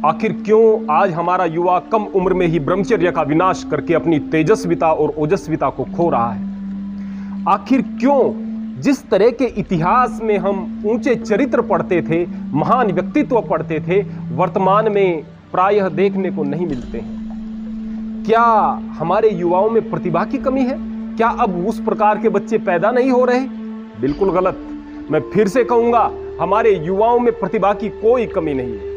आखिर क्यों आज हमारा युवा कम उम्र में ही ब्रह्मचर्य का विनाश करके अपनी तेजस्विता और ओजस्विता को खो रहा है? आखिर क्यों जिस तरह के इतिहास में हम ऊंचे चरित्र पढ़ते थे, महान व्यक्तित्व पढ़ते थे, वर्तमान में प्रायः देखने को नहीं मिलते हैं? क्या हमारे युवाओं में प्रतिभा की कमी है? क्या अब उस प्रकार के बच्चे पैदा नहीं हो रहे? बिल्कुल गलत। मैं फिर से कहूंगा, हमारे युवाओं में प्रतिभा की कोई कमी नहीं है।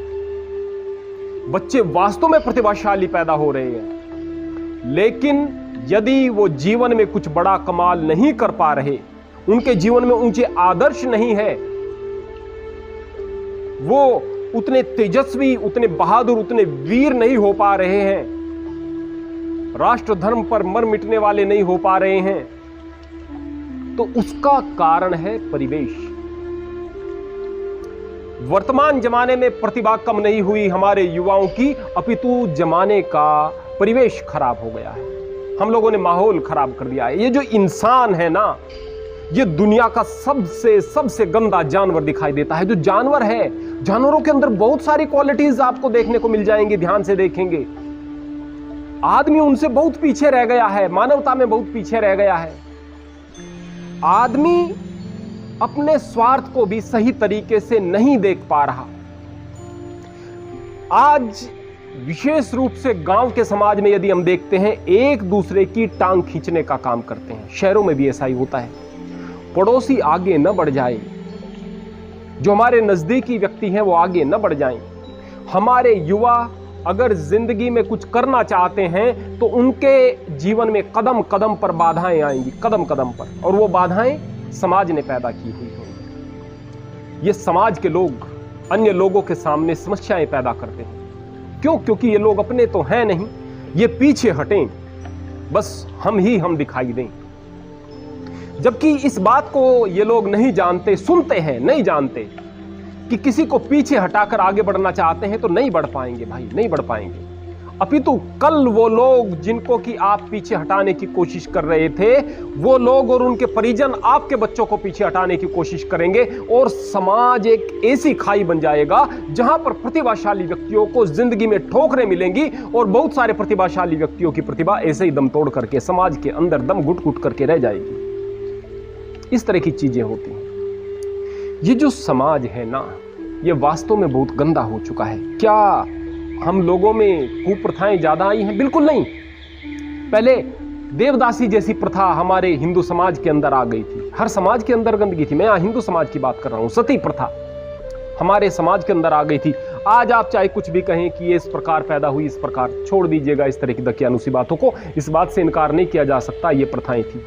बच्चे वास्तव में प्रतिभाशाली पैदा हो रहे हैं, लेकिन यदि वो जीवन में कुछ बड़ा कमाल नहीं कर पा रहे, उनके जीवन में ऊंचे आदर्श नहीं है, वो उतने तेजस्वी, उतने बहादुर, उतने वीर नहीं हो पा रहे हैं, राष्ट्र धर्म पर मर मिटने वाले नहीं हो पा रहे हैं, तो उसका कारण है परिवेश। वर्तमान जमाने में प्रतिभा कम नहीं हुई हमारे युवाओं की, अपितु जमाने का परिवेश खराब हो गया है। हम लोगों ने माहौल खराब कर दिया है। ये जो इंसान है ना, ये दुनिया का सबसे गंदा जानवर दिखाई देता है। जो जानवर है, जानवरों के अंदर बहुत सारी क्वालिटीज आपको देखने को मिल जाएंगी, ध्यान से देखेंगे। आदमी उनसे बहुत पीछे रह गया है, मानवता में बहुत पीछे रह गया है। आदमी अपने स्वार्थ को भी सही तरीके से नहीं देख पा रहा। आज विशेष रूप से गांव के समाज में यदि हम देखते हैं, एक दूसरे की टांग खींचने का काम करते हैं। शहरों में भी ऐसा ही होता है। पड़ोसी आगे न बढ़ जाए, जो हमारे नजदीकी व्यक्ति हैं वो आगे न बढ़ जाएं। हमारे युवा अगर जिंदगी में कुछ करना चाहते हैं तो उनके जीवन में कदम कदम पर बाधाएं आएंगी, कदम कदम पर, और वो बाधाएं समाज ने पैदा की हुई होंगी। ये समाज के लोग अन्य लोगों के सामने समस्याएं पैदा करते हैं। क्यों? क्योंकि ये लोग अपने तो हैं नहीं, ये पीछे हटें, बस हम दिखाई दें। जबकि इस बात को ये लोग नहीं जानते, सुनते हैं, नहीं जानते कि किसी को पीछे हटाकर आगे बढ़ना चाहते हैं तो नहीं बढ़ पाएंगे भाई, नहीं बढ़ पाएंगे। अपितु कल वो लोग जिनको कि आप पीछे हटाने की कोशिश कर रहे थे, वो लोग और उनके परिजन आपके बच्चों को पीछे हटाने की कोशिश करेंगे, और समाज एक ऐसी खाई बन जाएगा जहां पर प्रतिभाशाली व्यक्तियों को जिंदगी में ठोकरें मिलेंगी, और बहुत सारे प्रतिभाशाली व्यक्तियों की प्रतिभा ऐसे ही दम तोड़ करके समाज के अंदर दम घुट घुट करके रह जाएगी। इस तरह की चीजें होती हैं। ये जो समाज है ना, ये वास्तव में बहुत गंदा हो चुका है। क्या हम लोगों में कुप्रथाएं ज्यादा आई हैं? बिल्कुल नहीं। पहले देवदासी जैसी प्रथा हमारे हिंदू समाज के अंदर आ गई थी। हर समाज के अंदर गंदगी थी। मैं यहां हिंदू समाज की बात कर रहा हूं। सती प्रथा हमारे समाज के अंदर आ गई थी। आज आप चाहे कुछ भी कहें कि ये इस प्रकार पैदा हुई, इस प्रकार, छोड़ दीजिएगा इस तरह की दकियानुसी बातों को। इस बात से इनकार नहीं किया जा सकता, ये प्रथाएं थी।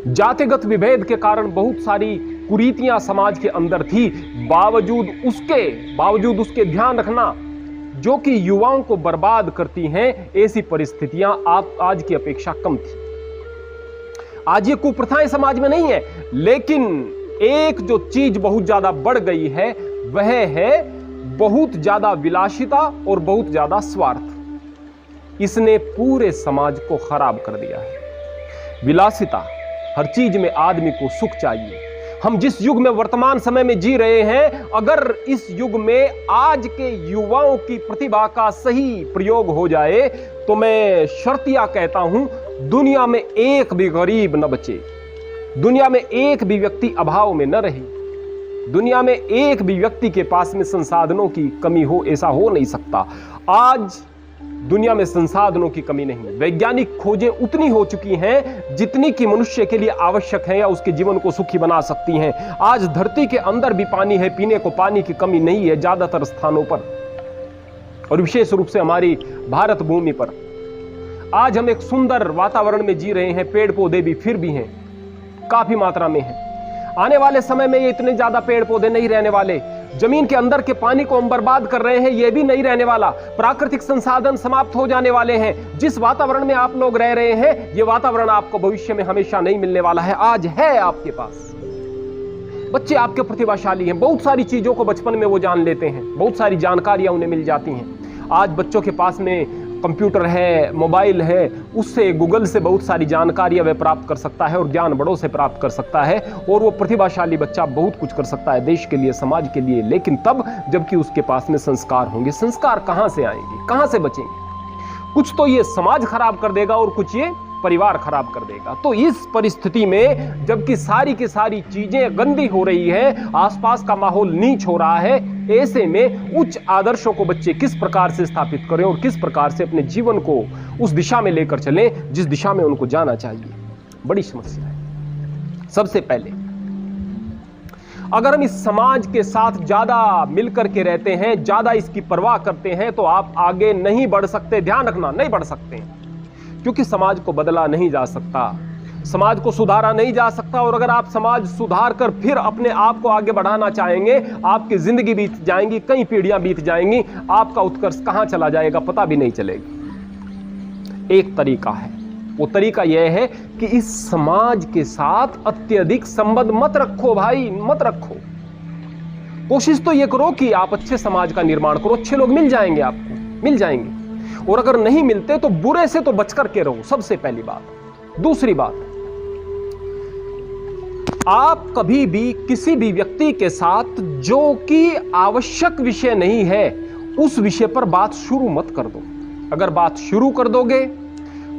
जातिगत विभेद के कारण बहुत सारी कुरीतियां समाज के अंदर थी। बावजूद उसके ध्यान रखना, जो कि युवाओं को बर्बाद करती हैं, ऐसी परिस्थितियां आज की अपेक्षा कम थी। आज ये कुप्रथाएं समाज में नहीं है, लेकिन एक जो चीज बहुत ज्यादा बढ़ गई है वह है बहुत ज्यादा विलासिता और बहुत ज्यादा स्वार्थ। इसने पूरे समाज को खराब कर दिया है। विलासिता, हर चीज में आदमी को सुख चाहिए। हम जिस युग में वर्तमान समय में जी रहे हैं, अगर इस युग में आज के युवाओं की प्रतिभा का सही प्रयोग हो जाए तो मैं शर्तिया कहता हूं, दुनिया में एक भी गरीब न बचे, दुनिया में एक भी व्यक्ति अभाव में न रहे, दुनिया में एक भी व्यक्ति के पास में संसाधनों की कमी हो, ऐसा हो नहीं सकता। आज दुनिया में संसाधनों की कमी नहीं। वैज्ञानिक खोजें उतनी हो चुकी हैं जितनी कि मनुष्य के लिए आवश्यक है या उसके जीवन को सुखी बना सकती हैं। आज धरती के अंदर भी पानी है, पीने को पानी की कमी नहीं है ज्यादातर स्थानों पर, और विशेष रूप से हमारी भारत भूमि पर। आज हम एक सुंदर वातावरण में जी रहे हैं। पेड़ पौधे भी फिर भी हैं, काफी मात्रा में हैं। आने वाले समय में ये इतने ज्यादा पेड़ पौधे नहीं रहने वाले। जमीन के अंदर के पानी को हम बर्बाद कर रहे हैं, ये भी नहीं रहने वाला। प्राकृतिक संसाधन समाप्त हो जाने वाले हैं। जिस वातावरण में आप लोग रह रहे हैं, ये वातावरण आपको भविष्य में हमेशा नहीं मिलने वाला है। आज है आपके पास, बच्चे आपके प्रतिभाशाली हैं, बहुत सारी चीजों को बचपन में वो जान लेते हैं, बहुत सारी जानकारियां उन्हें मिल जाती हैं। आज बच्चों के पास में कंप्यूटर है, मोबाइल है, उससे गूगल से बहुत सारी जानकारियां वह प्राप्त कर सकता है और ज्ञान बड़ों से प्राप्त कर सकता है और वो प्रतिभाशाली बच्चा बहुत कुछ कर सकता है देश के लिए, समाज के लिए, लेकिन तब जबकि उसके पास में संस्कार होंगे। संस्कार कहां से आएंगे, कहां से बचेंगे? कुछ तो ये समाज खराब कर देगा और कुछ ये परिवार खराब कर देगा। तो इस परिस्थिति में जबकि सारी की सारी चीजें गंदी हो रही है, आसपास का माहौल नीच हो रहा है, ऐसे में उच्च आदर्शों को बच्चे किस प्रकार से स्थापित करें और किस प्रकार से अपने जीवन को उस दिशा में लेकर चलें जिस दिशा में उनको जाना चाहिए, बड़ी समस्या है। सबसे पहले अगर हम इस समाज के साथ ज्यादा मिलकर के रहते हैं, ज्यादा इसकी परवाह करते हैं, तो आप आगे नहीं बढ़ सकते। ध्यान रखना, नहीं बढ़ सकते, क्योंकि समाज को बदला नहीं जा सकता, समाज को सुधारा नहीं जा सकता। और अगर आप समाज सुधार कर फिर अपने आप को आगे बढ़ाना चाहेंगे, आपकी जिंदगी बीत जाएंगी, कई पीढ़ियां बीत जाएंगी, आपका उत्कर्ष कहां चला जाएगा पता भी नहीं चलेगा। एक तरीका है, वो तरीका यह है कि इस समाज के साथ अत्यधिक संबंध मत रखो भाई, मत रखो। कोशिश तो ये करो कि आप अच्छे समाज का निर्माण करो, अच्छे लोग मिल जाएंगे, आपको मिल जाएंगे। और अगर नहीं मिलते तो बुरे से तो बच करके रहो, सबसे पहली बात। दूसरी बात, आप कभी भी किसी भी व्यक्ति के साथ जो कि आवश्यक विषय नहीं है उस विषय पर बात शुरू मत कर दो। अगर बात शुरू कर दोगे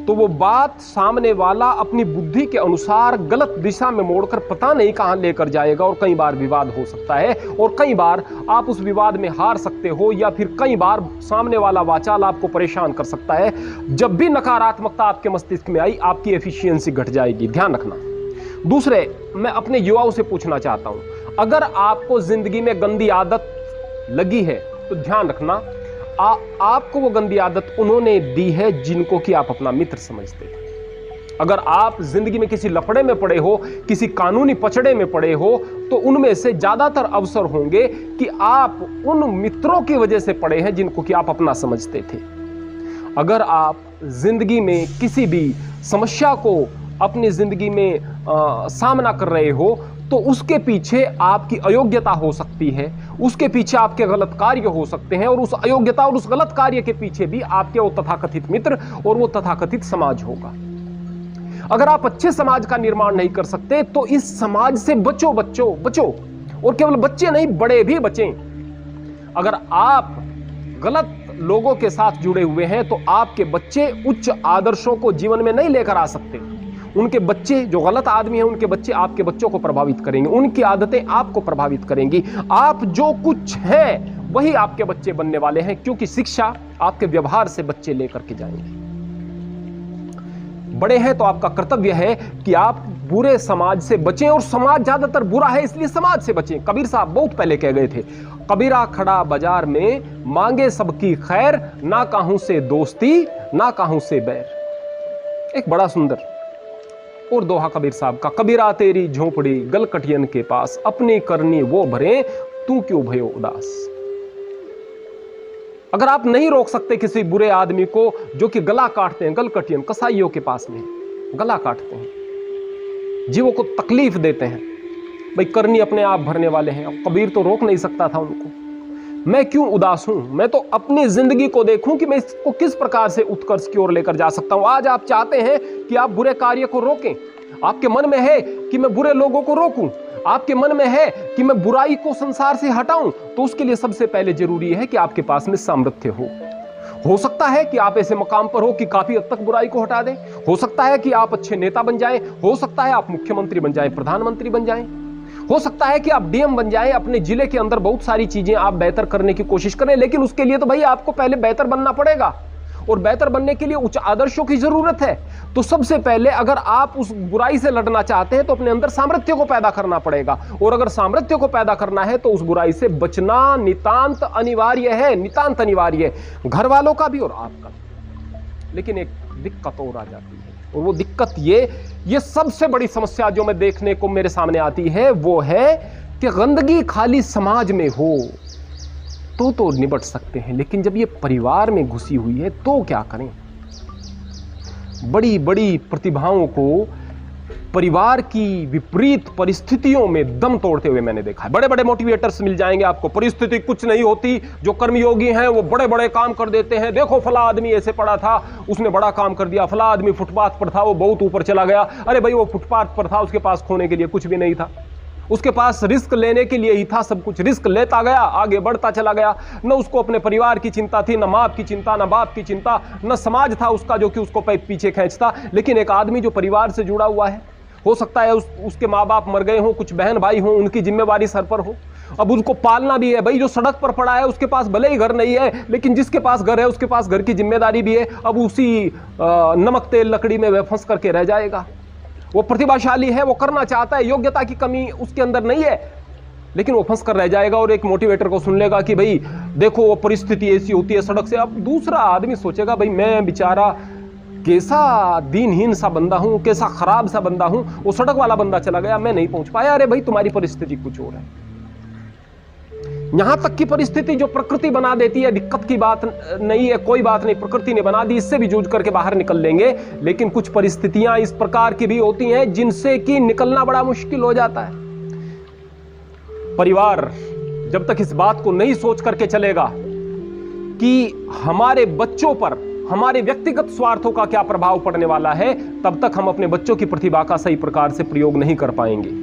तो वो बात सामने वाला अपनी बुद्धि के अनुसार गलत दिशा में मोड़कर पता नहीं कहां लेकर जाएगा और कई बार विवाद हो सकता है और कई बार आप उस विवाद में हार सकते हो, या फिर कई बार सामने वाला वाचाल आपको परेशान कर सकता है। जब भी नकारात्मकता आपके मस्तिष्क में आई, आपकी एफिशिएंसी घट जाएगी, ध्यान रखना। दूसरे, मैं अपने युवाओं से पूछना चाहता हूं, अगर आपको जिंदगी में गंदी आदत लगी है तो ध्यान रखना, आपको वो गंदी आदत उन्होंने दी है जिनको कि आप अपना मित्र समझते थे। अगर आप जिंदगी में किसी लफड़े में पड़े हो, किसी कानूनी पचड़े में पड़े हो, तो उनमें से ज्यादातर अवसर होंगे कि आप उन मित्रों की वजह से पड़े हैं जिनको कि आप अपना समझते थे। अगर आप जिंदगी में किसी भी समस्या को अपनी जिंदगी में सामना कर रहे हो तो उसके पीछे आपकी अयोग्यता हो सकती है, उसके पीछे आपके गलत कार्य हो सकते हैं, और उस अयोग्यता और उस गलत कार्य के पीछे भी आपके वो तथाकथित मित्र और वो तथाकथित समाज होगा। अगर आप अच्छे समाज का निर्माण नहीं कर सकते तो इस समाज से बचो, बचो। और केवल बच्चे नहीं, बड़े भी बचें। अगर आप गलत लोगों के साथ जुड़े हुए हैं तो आपके बच्चे उच्च आदर्शों को जीवन में नहीं लेकर आ सकते। उनके बच्चे, जो गलत आदमी हैं, उनके बच्चे आपके बच्चों को प्रभावित करेंगे, उनकी आदतें आपको प्रभावित करेंगी। आप जो कुछ है वही आपके बच्चे बनने वाले हैं, क्योंकि शिक्षा आपके व्यवहार से बच्चे लेकर के जाएंगे। बड़े हैं तो आपका कर्तव्य है कि आप बुरे समाज से बचें, और समाज ज्यादातर बुरा है इसलिए समाज से बचें। कबीर साहब बहुत पहले कह गए थे, कबीरा खड़ा बाजार में मांगे सबकी खैर, ना काहू से दोस्ती ना काहू से बैर। एक बड़ा सुंदर और दोहा कबीर साहब का, कबीरा तेरी झोपड़ी गल कटियन के पास, अपनी करनी वो भरे तू क्यों भयो उदास। अगर आप नहीं रोक सकते किसी बुरे आदमी को जो कि गला काटते हैं, गल कटियन कसाईयों के पास में गला काटते हैं, जीवों को तकलीफ देते हैं, भाई करनी अपने आप भरने वाले हैं। कबीर तो रोक नहीं सकता था उनको। मैं क्यों उदास हूं, मैं तो अपनी जिंदगी को देखूं कि मैं इसको किस प्रकार से उत्कर्ष की ओर लेकर जा सकता हूं। आज आप चाहते हैं कि आप बुरे कार्य को रोकें, आपके मन में है कि मैं बुरे लोगों को रोकूं, आपके मन में है कि मैं बुराई को संसार से हटाऊं, तो उसके लिए सबसे पहले जरूरी है कि आपके पास में सामर्थ्य हो सकता है कि आप ऐसे मकाम पर हो कि काफी हद तक बुराई को हटा दें, हो सकता है कि आप अच्छे नेता बन जाएं, हो सकता है आप मुख्यमंत्री बन जाएं, प्रधानमंत्री बन जाएं, हो सकता है कि आप डीएम बन जाएं, अपने जिले के अंदर बहुत सारी चीजें आप बेहतर करने की कोशिश करें। लेकिन उसके लिए तो भाई आपको पहले बेहतर बनना पड़ेगा, और बेहतर बनने के लिए उच्च आदर्शों की जरूरत है। तो सबसे पहले अगर आप उस बुराई से लड़ना चाहते हैं तो अपने अंदर सामर्थ्य को पैदा करना पड़ेगा, और अगर सामर्थ्य को पैदा करना है तो उस बुराई से बचना नितांत अनिवार्य है, नितांत अनिवार्य है, घर वालों का भी और आपका भी। लेकिन एक दिक्कत और आ जाती है, और वो दिक्कत ये सबसे बड़ी समस्या जो मैं देखने को मेरे सामने आती है वो है कि गंदगी खाली समाज में हो तो निपट सकते हैं, लेकिन जब ये परिवार में घुसी हुई है तो क्या करें। बड़ी बड़ी प्रतिभाओं को परिवार की विपरीत परिस्थितियों में दम तोड़ते हुए मैंने देखा है। बड़े बड़े मोटिवेटर्स मिल जाएंगे आपको, परिस्थिति कुछ नहीं होती, जो कर्मयोगी हैं वो बड़े बड़े काम कर देते हैं। देखो फला आदमी ऐसे पड़ा था, उसने बड़ा काम कर दिया, फला आदमी फुटपाथ पर था, वो बहुत ऊपर चला गया। अरे भाई वो फुटपाथ पर था, उसके पास खोने के लिए कुछ भी नहीं था, उसके पास रिस्क लेने के लिए ही था सब कुछ, रिस्क लेता गया, आगे बढ़ता चला गया। न उसको अपने परिवार की चिंता थी, न माँ की चिंता, न बाप की चिंता, न समाज था उसका जो कि उसको पीछे खींचता। लेकिन एक आदमी जो परिवार से जुड़ा हुआ है, हो सकता है उसके माँ बाप मर गए हों, कुछ बहन भाई हों, उनकी जिम्मेवारी सर पर हो, अब उसको पालना भी है। भाई जो सड़क पर पड़ा है उसके पास भले ही घर नहीं है, लेकिन जिसके पास घर है उसके पास घर की जिम्मेदारी भी है। अब उसी नमक तेल लकड़ी में वह फंस करके रह जाएगा। वो प्रतिभाशाली है, वो करना चाहता है, योग्यता की कमी उसके अंदर नहीं है, लेकिन वो फंस कर रह जाएगा और एक मोटिवेटर को सुन लेगा कि भाई देखो वो परिस्थिति ऐसी होती है सड़क से। अब दूसरा आदमी सोचेगा भाई मैं बेचारा कैसा दीनहीन सा बंदा हूं, कैसा खराब सा बंदा हूं, वो सड़क वाला बंदा चला गया, मैं नहीं पहुंच पाया। अरे भाई तुम्हारी परिस्थिति कुछ और है। यहां तक की परिस्थिति जो प्रकृति बना देती है, दिक्कत की बात नहीं है, कोई बात नहीं, प्रकृति ने बना दी, इससे भी जूझ करके बाहर निकल लेंगे। लेकिन कुछ परिस्थितियां इस प्रकार की भी होती हैं जिनसे कि निकलना बड़ा मुश्किल हो जाता है। परिवार जब तक इस बात को नहीं सोच करके चलेगा कि हमारे बच्चों पर हमारे व्यक्तिगत स्वार्थों का क्या प्रभाव पड़ने वाला है, तब तक हम अपने बच्चों की प्रतिभा का सही प्रकार से प्रयोग नहीं कर पाएंगे।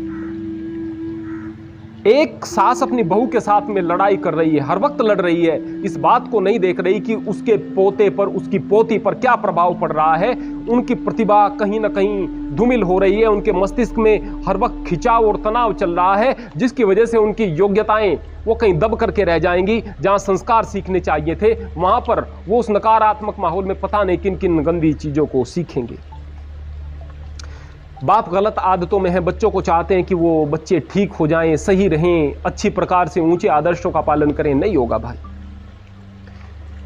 एक सास अपनी बहू के साथ में लड़ाई कर रही है, हर वक्त लड़ रही है, इस बात को नहीं देख रही कि उसके पोते पर, उसकी पोती पर क्या प्रभाव पड़ रहा है। उनकी प्रतिभा कहीं ना कहीं धूमिल हो रही है, उनके मस्तिष्क में हर वक्त खिंचाव और तनाव चल रहा है, जिसकी वजह से उनकी योग्यताएं वो कहीं दब करके रह जाएंगी। जहां संस्कार सीखने चाहिए थे वहां पर वो उस नकारात्मक माहौल में पता नहीं किन किन गंदी चीजों को सीखेंगे। बाप गलत आदतों में है, बच्चों को चाहते हैं कि वो बच्चे ठीक हो जाएं, सही रहें, अच्छी प्रकार से ऊंचे आदर्शों का पालन करें। नहीं होगा भाई।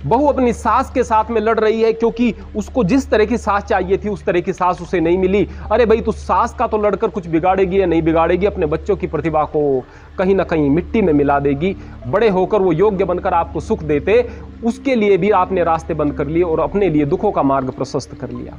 बहू अपनी सास के साथ में लड़ रही है क्योंकि उसको जिस तरह की सास चाहिए थी उस तरह की सास उसे नहीं मिली। अरे भाई तू सास का तो लड़कर कुछ बिगाड़ेगी या नहीं बिगाड़ेगी, अपने बच्चों की प्रतिभा को कहीं ना कहीं मिट्टी में मिला देगी। बड़े होकर वो योग्य बनकर आपको सुख देते, उसके लिए भी आपने रास्ते बंद कर लिए और अपने लिए दुखों का मार्ग प्रशस्त कर लिया।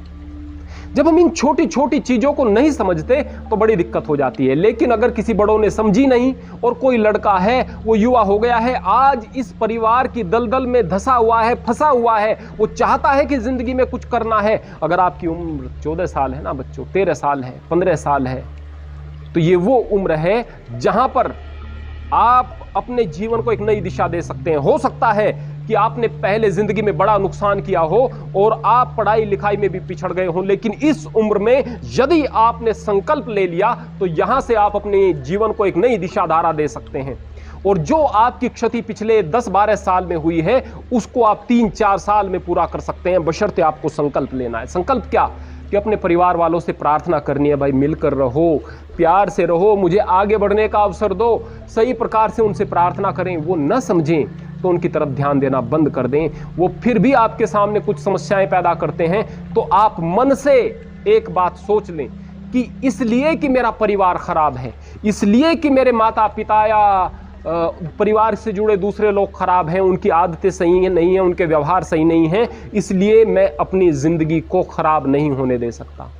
जब हम इन छोटी छोटी चीजों को नहीं समझते तो बड़ी दिक्कत हो जाती है। लेकिन अगर किसी बड़ों ने समझी नहीं और कोई लड़का है, वो युवा हो गया है, आज इस परिवार की दलदल में धंसा हुआ है, फंसा हुआ है, वो चाहता है कि जिंदगी में कुछ करना है। अगर आपकी उम्र 14 साल है ना बच्चों, 13 साल है, 15 साल है, तो ये वो उम्र है जहां पर आप अपने जीवन को एक नई दिशा दे सकते हैं। हो सकता है कि आपने पहले जिंदगी में बड़ा नुकसान किया हो और आप पढ़ाई लिखाई में भी पिछड़ गए हो, लेकिन इस उम्र में यदि आपने संकल्प ले लिया तो यहां से आप अपने जीवन को एक नई दिशा धारा दे सकते हैं। और जो आपकी क्षति पिछले 10-12 साल में हुई है उसको आप 3-4 साल में पूरा कर सकते हैं, बशर्ते आपको संकल्प लेना है। संकल्प क्या कि अपने परिवार वालों से प्रार्थना करनी है, भाई मिलकर रहो, प्यार से रहो, मुझे आगे बढ़ने का अवसर दो, सही प्रकार से उनसे प्रार्थना करें। वो न समझें तो उनकी तरफ ध्यान देना बंद कर दें। वो फिर भी आपके सामने कुछ समस्याएं पैदा करते हैं तो आप मन से एक बात सोच लें कि इसलिए कि मेरा परिवार खराब है, इसलिए कि मेरे माता पिता या परिवार से जुड़े दूसरे लोग खराब हैं, उनकी आदतें सही हैं नहीं हैं, उनके व्यवहार सही नहीं हैं, इसलिए मैं अपनी जिंदगी को खराब नहीं होने दे सकता।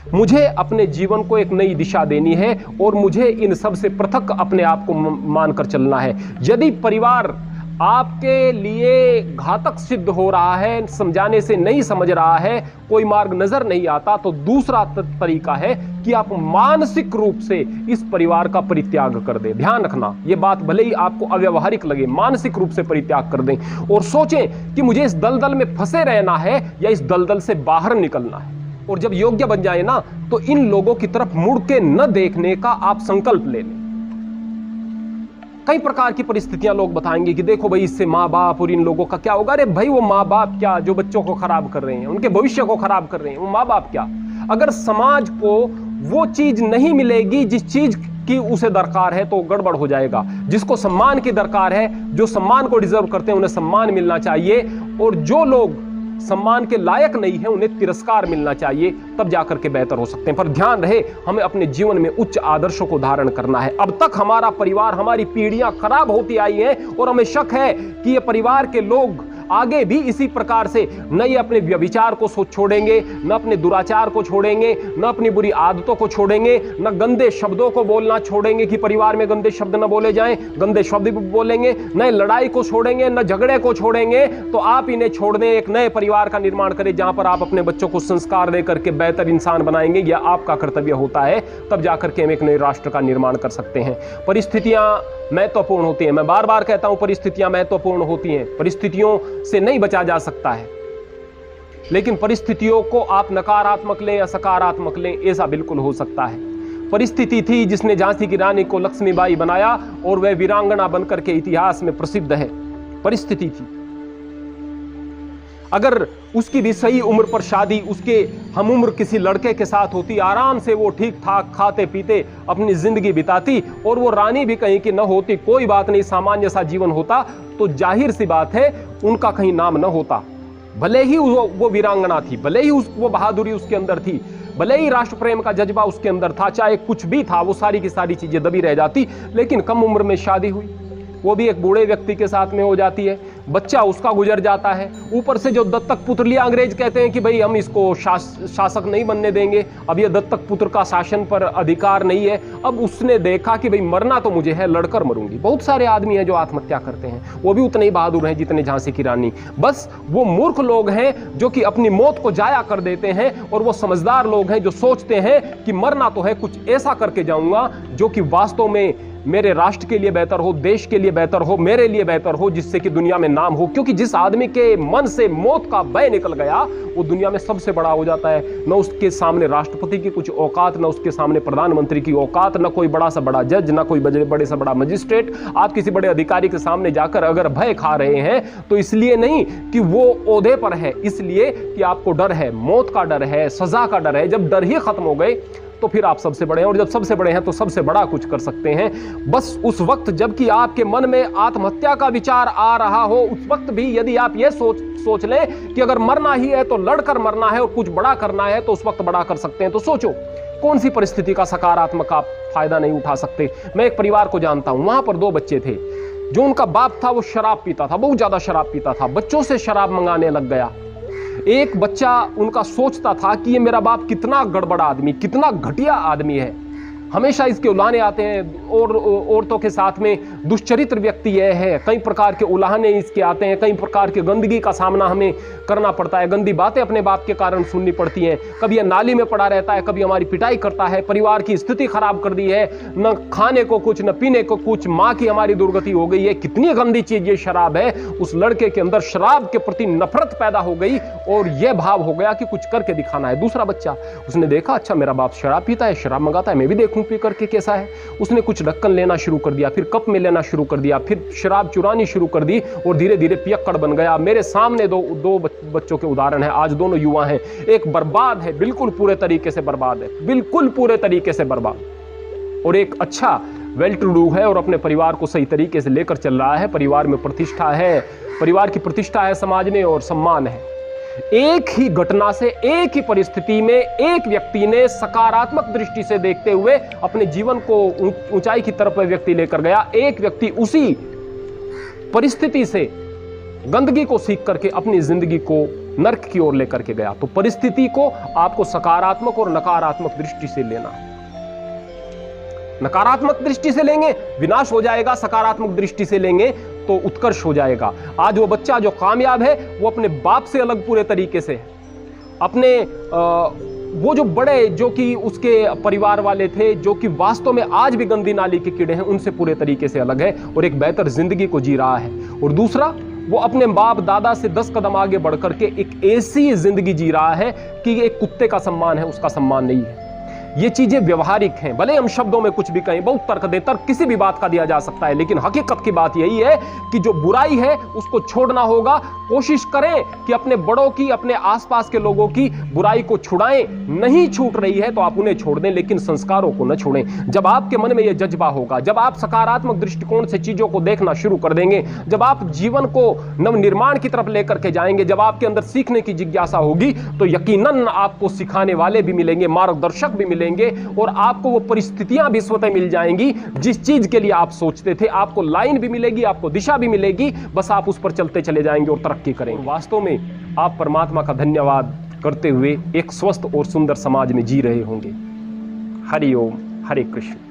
मुझे अपने जीवन को एक नई दिशा देनी है और मुझे इन सब से पृथक अपने आप को मानकर चलना है। यदि परिवार आपके लिए घातक सिद्ध हो रहा है, समझाने से नहीं समझ रहा है, कोई मार्ग नजर नहीं आता, तो दूसरा तरीका है कि आप मानसिक रूप से इस परिवार का परित्याग कर दें। ध्यान रखना, यह बात भले ही आपको अव्यवहारिक लगे, मानसिक रूप से परित्याग कर दें और सोचें कि मुझे इस दलदल में फंसे रहना है या इस दलदल से बाहर निकलना है। और जब योग्य बन जाए ना तो इन लोगों की तरफ मुड़ के न देखने का आप संकल्प ले लें। कई प्रकार की परिस्थितियां लोग बताएंगे कि देखो भाई इससे माँ बाप और इन लोगों का क्या होगा। अरे भाई वो माँ बाप क्या जो बच्चों को खराब कर रहे हैं, उनके भविष्य को खराब कर रहे हैं, वो माँ बाप क्या। अगर समाज को वो चीज नहीं मिलेगी जिस चीज की उसे दरकार है तो गड़बड़ हो जाएगा। जिसको सम्मान की दरकार है, जो सम्मान को डिजर्व करते हैं उन्हें सम्मान मिलना चाहिए, और जो लोग सम्मान के लायक नहीं है उन्हें तिरस्कार मिलना चाहिए, तब जाकर के बेहतर हो सकते हैं। पर ध्यान रहे, हमें अपने जीवन में उच्च आदर्शों को धारण करना है। अब तक हमारा परिवार, हमारी पीढ़ियां खराब होती आई हैं और हमें शक है कि ये परिवार के लोग आगे भी इसी प्रकार से न ये अपने व्यभिचार को छोड़ेंगे, न अपने दुराचार को छोड़ेंगे, न अपनी बुरी आदतों को छोड़ेंगे, न गंदे शब्दों को बोलना छोड़ेंगे कि परिवार में गंदे शब्द न बोले जाएं, गंदे शब्द भी बोलेंगे, न लड़ाई को छोड़ेंगे, न झगड़े को छोड़ेंगे। तो आप इन्हें छोड़ दें, एक नए परिवार का निर्माण करें जहां पर आप अपने बच्चों को संस्कार दे करके बेहतर इंसान बनाएंगे। यह आपका कर्तव्य होता है, तब जाकर के हम एक नए राष्ट्र का निर्माण कर सकते हैं। परिस्थितियां महत्वपूर्ण होती हैं, मैं बार बार कहता हूं परिस्थितियां महत्वपूर्ण होती हैं, परिस्थितियों से नहीं बचा जा सकता है, लेकिन परिस्थितियों को आप नकारात्मक लें या सकारात्मक लें, ऐसा बिल्कुल हो सकता है। परिस्थिति थी जिसने झांसी की रानी को लक्ष्मीबाई बनाया और वह वीरांगना बनकर के इतिहास में प्रसिद्ध है। परिस्थिति थी। अगर उसकी भी सही उम्र पर शादी उसके हम उम्र किसी लड़के के साथ होती, आराम से वो ठीक ठाक खाते पीते अपनी जिंदगी बिताती और वो रानी भी कहीं की न होती, कोई बात नहीं, सामान्य सा जीवन होता, तो जाहिर सी बात है उनका कहीं नाम न होता। भले ही वो वीरांगना थी, भले ही वो बहादुरी उसके अंदर थी, भले ही राष्ट्र प्रेम का जज्बा उसके अंदर था, चाहे कुछ भी था, वो सारी की सारी चीजें दबी रह जाती, लेकिन कम उम्र में शादी हुई, वो भी एक बूढ़े व्यक्ति के साथ में हो जाती है, बच्चा उसका गुजर जाता है, ऊपर से जो दत्तक पुत्र लिया, अंग्रेज कहते हैं कि भाई हम इसको शासक नहीं बनने देंगे, अब ये दत्तक पुत्र का शासन पर अधिकार नहीं है। अब उसने देखा कि भाई मरना तो मुझे है, लड़कर मरूंगी। बहुत सारे आदमी हैं जो आत्महत्या करते हैं, वो भी उतने ही बहादुर हैं जितने झांसी की रानी। बस वो मूर्ख लोग हैं जो कि अपनी मौत को जाया कर देते हैं, और वो समझदार लोग हैं जो सोचते हैं कि मरना तो है, कुछ ऐसा करके जाऊंगा जो कि वास्तव में मेरे राष्ट्र के लिए बेहतर हो, देश के लिए बेहतर हो, मेरे लिए बेहतर हो, जिससे कि दुनिया में नाम हो। क्योंकि जिस आदमी के मन से मौत का भय निकल गया, वो दुनिया में सबसे बड़ा हो जाता है। न उसके सामने राष्ट्रपति की कुछ औकात, न उसके सामने प्रधानमंत्री की औकात, न कोई बड़ा सा बड़ा जज, न कोई बड़े से बड़ा मजिस्ट्रेट। आप किसी बड़े अधिकारी के सामने जाकर अगर भय खा रहे हैं तो इसलिए नहीं कि वो ओहदे पर है, इसलिए कि आपको डर है, मौत का डर है, सजा का डर है। जब डर ही खत्म हो गए तो फिर आप सबसे बड़े हैं, और जब सबसे बड़े हैं तो सबसे बड़ा कुछ कर सकते हैं। बस उस वक्त जबकि आपके मन में आत्महत्या का विचार आ रहा हो, उस वक्त भी यदि आप ये सोच लें कि अगर मरना ही है तो लड़कर मरना है और कुछ बड़ा करना है, तो उस वक्त बड़ा कर सकते हैं। तो सोचो कौन सी परिस्थिति का सकारात्मक आप फायदा नहीं उठा सकते। मैं एक परिवार को जानता हूं, वहां पर 2 बच्चे थे। जो उनका बाप था वो शराब पीता था, बहुत ज्यादा शराब पीता था, बच्चों से शराब मंगाने लग गया। एक बच्चा उनका सोचता था कि ये मेरा बाप कितना गड़बड़ा आदमी, कितना घटिया आदमी है, हमेशा इसके उलाहने आते हैं, और औरतों के साथ में दुष्चरित्र व्यक्ति यह है, कई प्रकार के उलाहने इसके आते हैं, कई प्रकार की गंदगी का सामना हमें करना पड़ता है, गंदी बातें अपने बाप के कारण सुननी पड़ती हैं। कभी यह नाली में पड़ा रहता है, कभी हमारी पिटाई करता है, परिवार की स्थिति खराब कर दी है, न खाने को कुछ, न पीने को कुछ, माँ की हमारी दुर्गति हो गई है। कितनी गंदी चीज ये शराब है। उस लड़के के अंदर शराब के प्रति नफरत पैदा हो गई और यह भाव हो गया कि कुछ करके दिखाना है। दूसरा बच्चा, उसने देखा अच्छा मेरा बाप शराब पीता है, शराब मंगाता है, मैं भी देखूं पी करके कैसा है। उसने कुछ ढक्कन लेना शुरू कर दिया, फिर कप में लेना शुरू कर दिया, फिर शराब चुरानी शुरू कर दी और धीरे धीरे पियक्कड़ बन गया। मेरे सामने दो बच्चों के उदाहरण हैं। आज दोनों युवा हैं, एक बर्बाद है, बिल्कुल पूरे तरीके से बर्बाद है, बिल्कुल पूरे तरीके से बर्बाद, और एक अच्छा वेल टू डू है और अपने परिवार को सही तरीके से लेकर चल रहा है। परिवार में प्रतिष्ठा है, परिवार की प्रतिष्ठा है समाज में, और सम्मान है। एक ही घटना से, एक ही परिस्थिति में एक व्यक्ति ने सकारात्मक दृष्टि से देखते हुए अपने जीवन को ऊंचाई की तरफ व्यक्ति लेकर गया। एक व्यक्ति उसी परिस्थिति से गंदगी को सीख करके अपनी जिंदगी को नर्क की ओर लेकर के गया। तो परिस्थिति को आपको सकारात्मक और नकारात्मक दृष्टि से लेना। नकारात्मक दृष्टि से लेंगे विनाश हो जाएगा, सकारात्मक दृष्टि से लेंगे तो उत्कर्ष हो जाएगा। आज वो बच्चा जो कामयाब है वो अपने बाप से अलग पूरे तरीके से, अपने वो जो बड़े जो कि उसके परिवार वाले थे, जो कि वास्तव में आज भी गंदी नाली के कीड़े हैं, उनसे पूरे तरीके से अलग है और एक बेहतर जिंदगी को जी रहा है। और दूसरा, वो अपने बाप दादा से 10 कदम आगे बढ़ करके एक ऐसी जिंदगी जी रहा है कि एक कुत्ते का सम्मान है, उसका सम्मान नहीं है। ये चीजें व्यवहारिक हैं, भले हम शब्दों में कुछ भी कहें, बहुत तर्क दें, तर्क किसी भी बात का दिया जा सकता है, लेकिन हकीकत की बात यही है कि जो बुराई है उसको छोड़ना होगा। कोशिश करें कि अपने बड़ों की, अपने आसपास के लोगों की बुराई को छुड़ाएं। नहीं छूट रही है तो आप उन्हें छोड़ दें, लेकिन संस्कारों को न छोड़ें। जब आपके मन में यह जज्बा होगा, जब आप सकारात्मक दृष्टिकोण से चीजों को देखना शुरू कर देंगे, जब आप जीवन को नवनिर्माण की तरफ लेकर के जाएंगे, जब आपके अंदर सीखने की जिज्ञासा होगी, तो यकीनन आपको सिखाने वाले भी मिलेंगे, मार्गदर्शक भी मिलेंगे, मिलेंगे और आपको वो परिस्थितियां भी स्वतः मिल जाएंगी जिस चीज के लिए आप सोचते थे। आपको लाइन भी मिलेगी, आपको दिशा भी मिलेगी, बस आप उस पर चलते चले जाएंगे और तरक्की करेंगे। वास्तव में आप परमात्मा का धन्यवाद करते हुए एक स्वस्थ और सुंदर समाज में जी रहे होंगे। हरि ओम, हरे कृष्ण।